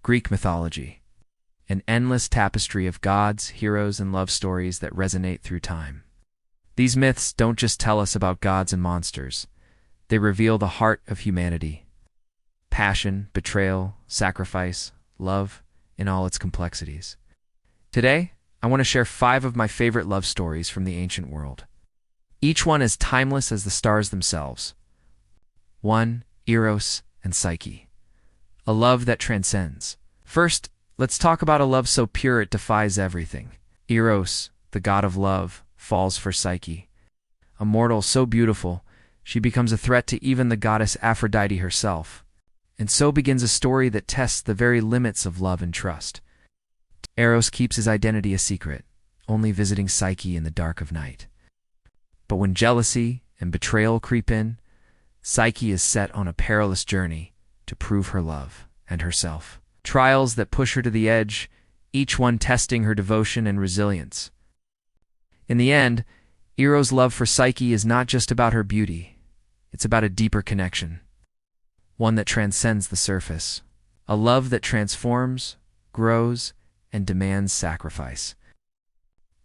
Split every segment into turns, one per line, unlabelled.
Greek mythology, an endless tapestry of gods, heroes, and love stories that resonate through time. These myths don't just tell us about gods and monsters. They reveal the heart of humanity. Passion, betrayal, sacrifice, love, in all its complexities. Today, I want to share 5 of my favorite love stories from the ancient world. Each one as timeless as the stars themselves. 1. Eros and Psyche. A love that transcends. First, let's talk about a love so pure it defies everything. Eros, the god of love, falls for Psyche. A mortal so beautiful, she becomes a threat to even the goddess Aphrodite herself. And so begins a story that tests the very limits of love and trust. Eros keeps his identity a secret, only visiting Psyche in the dark of night. But when jealousy and betrayal creep in, Psyche is set on a perilous journey to prove her love and herself. Trials that push her to the edge, each one testing her devotion and resilience. In the end, Eros' love for Psyche is not just about her beauty. It's about a deeper connection, one that transcends the surface, a love that transforms, grows, and demands sacrifice.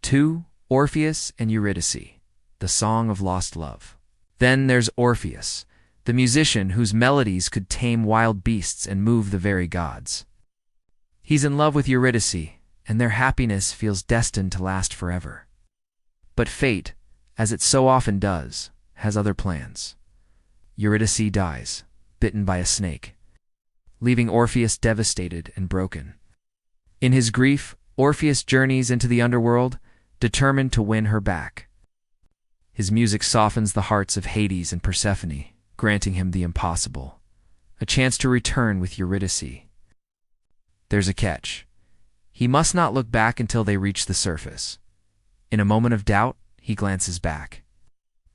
2. Orpheus and Eurydice, the song of lost love. Then there's Orpheus, the musician whose melodies could tame wild beasts and move the very gods. He's in love with Eurydice, and their happiness feels destined to last forever. But fate, as it so often does, has other plans. Eurydice dies, bitten by a snake, leaving Orpheus devastated and broken. In his grief, Orpheus journeys into the underworld, determined to win her back. His music softens the hearts of Hades and Persephone, granting him the impossible, a chance to return with Eurydice. There's a catch. He must not look back until they reach the surface. In a moment of doubt, he glances back,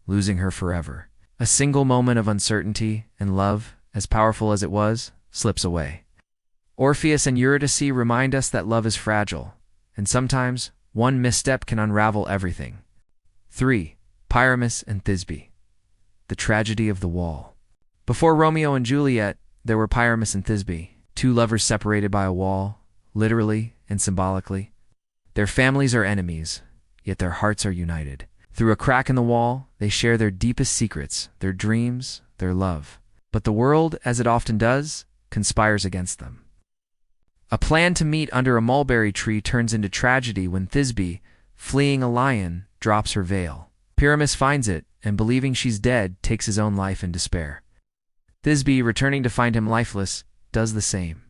losing her forever. A single moment of uncertainty, and love, as powerful as it was, slips away. Orpheus and Eurydice remind us that love is fragile, and sometimes one misstep can unravel everything. 3. Pyramus and Thisbe, the tragedy of the wall. Before Romeo and Juliet, there were Pyramus and Thisbe, 2 lovers separated by a wall, literally and symbolically. Their families are enemies, yet their hearts are united. Through a crack in the wall, they share their deepest secrets, their dreams, their love. But the world, as it often does, conspires against them. A plan to meet under a mulberry tree turns into tragedy when Thisbe, fleeing a lion, drops her veil. Pyramus finds it, and believing she's dead, takes his own life in despair. Thisbe, returning to find him lifeless, does the same.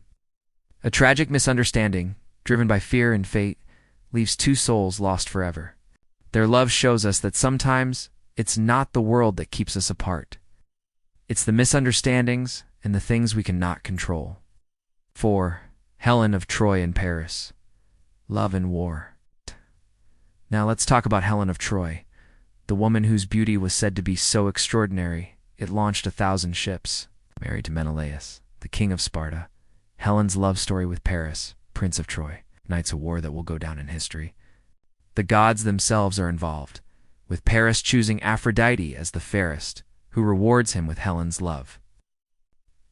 A tragic misunderstanding, driven by fear and fate, leaves 2 souls lost forever. Their love shows us that sometimes it's not the world that keeps us apart. It's the misunderstandings and the things we cannot control. 4. Helen of Troy and Paris. Love and war. Now let's talk about Helen of Troy, the woman whose beauty was said to be so extraordinary it launched 1,000 ships. Married to Menelaus, the king of Sparta, Helen's love story with Paris, prince of Troy, ignites a war that will go down in history. The gods themselves are involved, with Paris choosing Aphrodite as the fairest, who rewards him with Helen's love.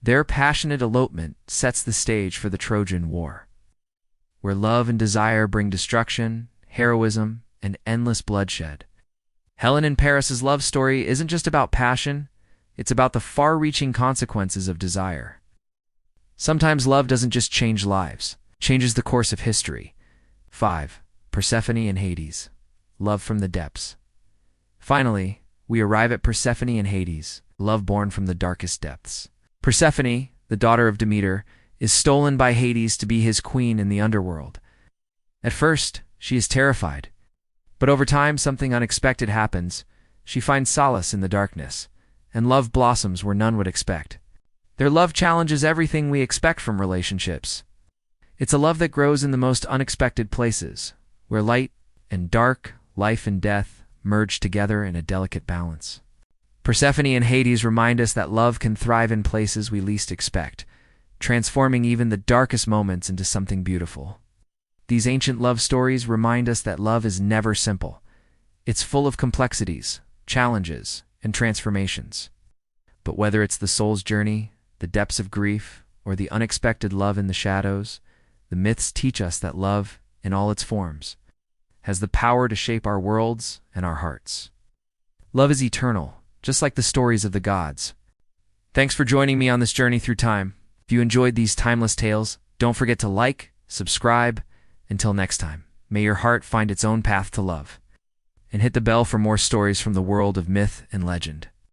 Their passionate elopement sets the stage for the Trojan War, where love and desire bring destruction, heroism, and endless bloodshed. Helen and Paris's love story isn't just about passion, it's about the far-reaching consequences of desire. Sometimes love doesn't just change lives, it changes the course of history. 5. Persephone and Hades. Love from the depths. Finally, we arrive at Persephone and Hades, love born from the darkest depths. Persephone, the daughter of Demeter, is stolen by Hades to be his queen in the underworld. At first, she is terrified, but over time something unexpected happens. She finds solace in the darkness, and love blossoms where none would expect. Their love challenges everything we expect from relationships. It's a love that grows in the most unexpected places, where light and dark, life and death, merge together in a delicate balance. Persephone and Hades remind us that love can thrive in places we least expect, transforming even the darkest moments into something beautiful. These ancient love stories remind us that love is never simple. It's full of complexities, challenges, and transformations. But whether it's the soul's journey, the depths of grief, or the unexpected love in the shadows, the myths teach us that love, in all its forms, has the power to shape our worlds and our hearts. Love is eternal, just like the stories of the gods. Thanks for joining me on this journey through time. If you enjoyed these timeless tales, don't forget to like, subscribe. Until next time, may your heart find its own path to love. And hit the bell for more stories from the world of myth and legend.